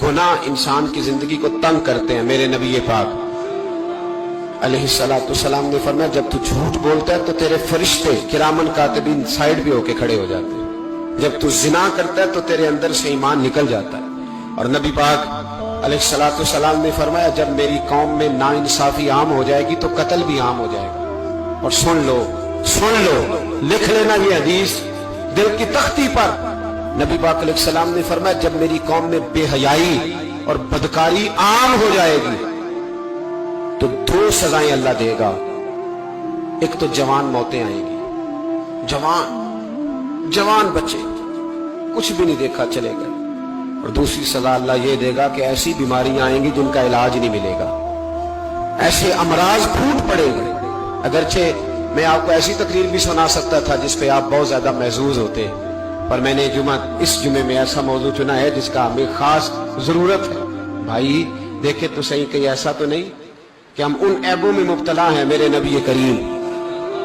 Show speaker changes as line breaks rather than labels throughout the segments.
गुनाह इंसान की जिंदगी को तंग करते हैं। मेरे नबी पाक अलैहिस्सलाम ने फरमाया, जब तू झूठ बोलता है तो तेरे फरिश्ते किरामन कातिबीन साइड पे होके खड़े हो जाते हैं। जब तू जिना करता है तो तेरे अंदर से ईमान निकल जाता है। और नबी पाक अलैहिस्सलाम ने फरमाया, जब मेरी कौम में नाइंसाफी आम हो जाएगी तो कत्ल भी आम हो जाएगा। और सुन लो, लिख लेना ये हदीस दिल की तख्ती पर। नबी पाक अलैहिस्सलाम ने फरमाया, जब मेरी कौम में बेहयाई और बदकारी आम हो जाएगी तो दो सजाएं अल्लाह देगा। एक तो जवान मौतें आएंगी, जवान बच्चे कुछ भी नहीं देखा चले गए। और दूसरी सजा अल्लाह ये देगा कि ऐसी बीमारियां आएंगी जिनका इलाज नहीं मिलेगा, ऐसे अमराज फूट पड़ेंगे। अगरचे मैं आपको ऐसी तकरीर भी सुना सकता था जिस पे आप बहुत ज्यादा महजूज होते, पर मैंने इस जुमे में ऐसा मौजू चुना है जिसका हमें खास जरूरत है। भाई देखे तो सही, कहीं ऐसा तो नहीं कि हम उन ऐबों में मुब्तला हैं। मेरे नबी करीम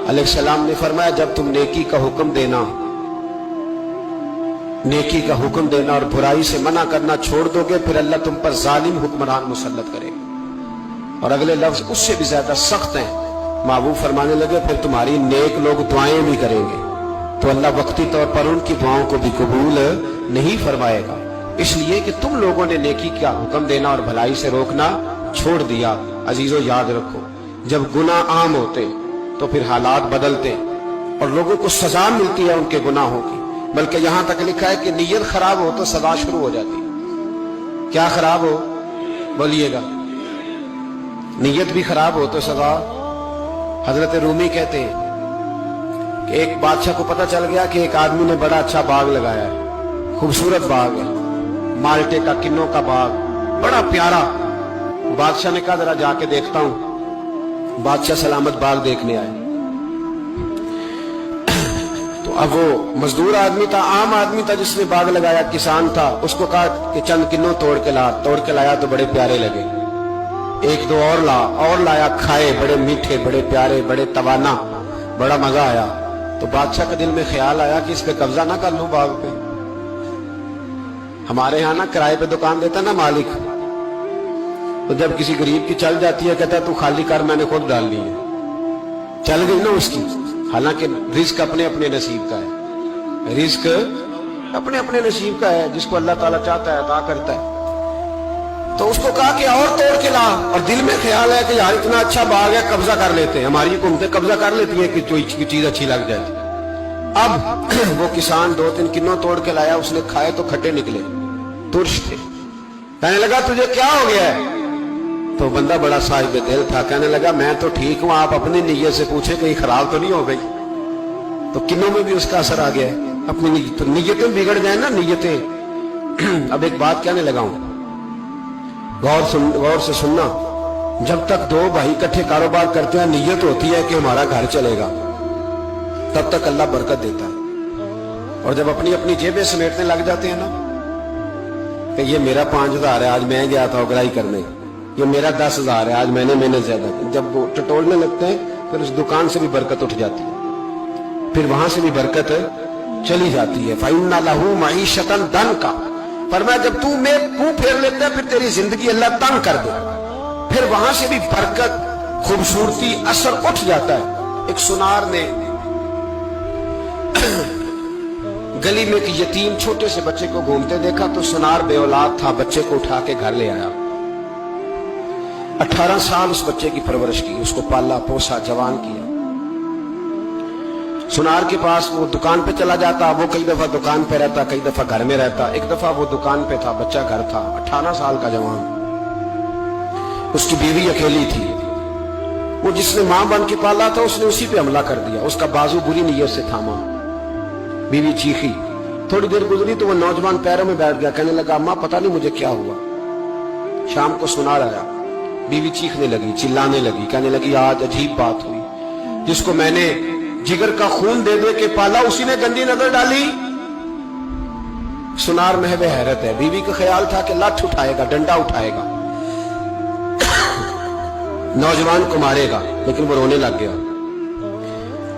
अलैहिस्सलाम ने फरमाया, जब तुम नेकी का हुक्म देना और बुराई से मना करना छोड़ दोगे, फिर अल्लाह तुम पर जालिम हुक्मरान मुसल्लत करेगा। और अगले लफ्ज उससे भी ज्यादा सख्त हैं। महबूब फरमाने लगे, फिर तुम्हारी नेक लोग दुआएं भी करेंगे तो अल्लाह वक्ती तौर पर उनकी दुआओं को भी कबूल नहीं फरमाएगा। इसलिए कि तुम लोगों ने नेकी का हुक्म देना और भलाई से रोकना छोड़ दिया। अजीजों याद रखो, जब गुनाह आम होते तो फिर हालात बदलते और लोगों को सजा मिलती है उनके गुनाहों की। बल्कि यहां तक लिखा है कि नीयत खराब हो तो सजा शुरू हो जाती है। क्या खराब हो, बोलिएगा? नीयत भी खराब हो तो सजा। हजरत रूमी कहते हैं कि एक बादशाह को पता चल गया कि एक आदमी ने बड़ा अच्छा बाग लगाया है, खूबसूरत बाग है, माल्टे का, किन्नों का बाग, बड़ा प्यारा। बादशाह ने कहा जरा जाके देखता हूं। बादशाह सलामत बाग देखने आए तो अब वो मजदूर आदमी था, आम आदमी था जिसने बाग लगाया, किसान था। उसको कहा कि चंद किन्नों तोड़ के लाया तो बड़े प्यारे लगे। एक दो और लाया, खाए, बड़े मीठे, बड़े प्यारे, बड़े तवाना, बड़ा मजा आया। तो बादशाह के दिल में ख्याल आया कि इस पे कब्जा ना कर लूं बाग पे। हमारे यहां ना किराए पे दुकान देता ना मालिक, तो जब किसी गरीब की चल जाती है कहता है तू खाली कर, मैंने खुद डाल ली है। चल गई ना उसकी। हालांकि रिस्क अपने अपने नसीब का है, रिस्क अपने अपने नसीब का है। जिसको अल्लाह ताला चाहता है अता करता है। तो उसको कहा कि और तोड़ के ला। और दिल में ख्याल है कि यार इतना अच्छा बाग है, कब्जा कर लेते हैं। हमारी हुकूमतें कब्जा कर लेती है कि कोई चीज अच्छी लग जाए। अब वो किसान 2-3 किन्नों तोड़ के लाया, उसने खाए तो खट्टे निकले, तुर्श थे। कहने लगा तुझे क्या हो गया है? तो बंदा बड़ा साहिब दिल था, कहने लगा मैं तो ठीक हूं, आप अपनी नीयत से पूछे कहीं खराब तो नहीं हो गई। तो किन्नों में भी उसका असर आ गया है। अपनी नीयत, तो नीयतें बिगड़ जाए ना, नीयतें। अब एक बात कहने लगा हूं, गौर से सुनना। जब तक दो भाई इकट्ठे कारोबार करते हैं, नीयत होती है कि हमारा घर चलेगा, तब तक अल्लाह बरकत देता है। और जब अपनी अपनी जेबें समेटने लग जाते हैं ना कि ये मेरा 5,000 है, आज मैं गया था उगराई करने, ये मेरा 10,000 है, आज मैंने मेहनत ज्यादा की, जब वो टटोलने लगते हैं फिर उस दुकान से भी बरकत उठ जाती है, फिर वहां से भी बरकत चली जाती है। फ़इन्ना लहू मईशतन दंका, पर मैं जब तू में मुंह फेर लेता है फिर तेरी जिंदगी अल्लाह तंग कर दे, फिर वहां से भी बरकत, खूबसूरती, असर उठ जाता है। एक सुनार ने गली में एक यतीम छोटे से बच्चे को घूमते देखा तो सुनार बेऔलाद था, बच्चे को उठा के घर ले आया। 18 साल उस बच्चे की परवरिश की, उसको पाला पोसा, जवान किया। सुनार के पास वो दुकान पे चला जाता, वो कई दफा दुकान पे रहता, कई दफा घर में रहता। एक दफा वो दुकान पे था, बच्चा घर था, 18 साल का जवान। उसकी बीवी अकेली थी। वो जिसने मां बन के पाला था उसने उसी पे हमला कर दिया, उसका बाजू बुरी नीयत से थामा। बीवी चीखी, थोड़ी देर गुजरी तो वो नौजवान पैरों में बैठ गया, कहने लगा अम्मा पता नहीं मुझे क्या हुआ। शाम को सुनार आया, बीवी चीखने लगी, चिल्लाने लगी, कहने लगी आज अजीब बात हुई, जिसको मैंने जिगर का खून दे दे के पाला उसी ने गंदी नजर डाली। सुनार महवे हैरत है। बीवी का ख्याल था कि लाठ उठाएगा, डंडा उठाएगा, नौजवान को मारेगा, लेकिन वो रोने लग गया।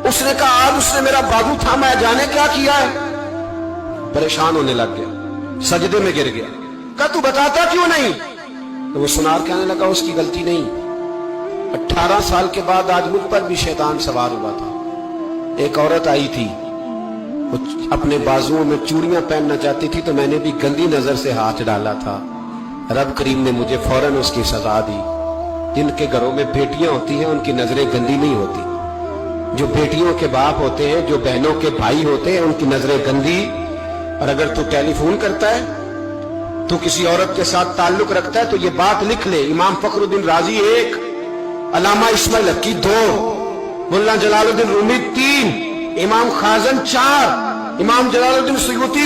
उसने कहा आज उसने मेरा बाजू थामा है, जाने क्या किया है। परेशान होने लग गया, सजदे में गिर गया, कहा तू बताता क्यों नहीं? तो वो सुनार कहने लगा उसकी गलती नहीं, 18 साल के बाद आज मुझ पर भी शैतान सवार हुआ था। एक औरत आई थी, वो अपने बाजुओं में चूड़ियां पहनना चाहती थी, तो मैंने भी गंदी नजर से हाथ डाला था। रब करीम ने मुझे फौरन उसकी सजा दी। जिनके घरों में बेटियां होती हैं उनकी नजरें गंदी नहीं होती। जो बेटियों के बाप होते हैं, जो बहनों के भाई होते हैं, उनकी नजरें गंदी। और अगर तू टेलीफोन करता है, तू किसी औरत के साथ ताल्लुक रखता है, तो ये बात लिख ले, इमाम फखरुद्दीन राजी 1, अल्लामा इस्माइल हक्की 2, मुल्ला जलालुद्दीन रूमी 3, इमाम खाजन 4, इमाम जलालुद्दीन सुयूती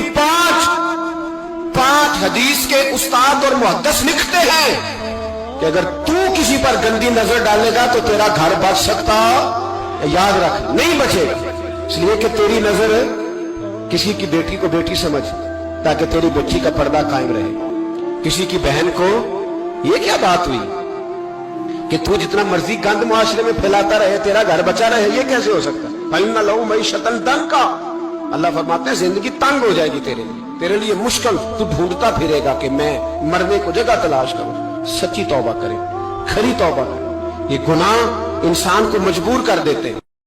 5 हदीस के उस्ताद और मुहद्दिस लिखते हैं कि अगर तू किसी पर गंदी नजर डालेगा तो तेरा घर बच सकता, याद रख नहीं बचेगा। इसलिए कि तेरी नजर किसी की बेटी को बेटी समझ, ताकि तेरी बच्ची का पर्दा कायम रहे। किसी की बहन को, ये क्या बात हुई कि तू जितना मर्जी गंद मुआशरे में फैलाता रहे तेरा घर बचा रहे? ये कैसे हो सकता? फइन्ना लहू मईशतन दंका, अल्लाह फरमाते हैं जिंदगी तंग हो जाएगी तेरे लिए मुश्किल। तू ढूंढता फिरेगा कि मैं मरने को जगह तलाश करूं। सच्ची तौबा करें, खरी तौबा करें। ये गुनाह इंसान को मजबूर कर देते हैं।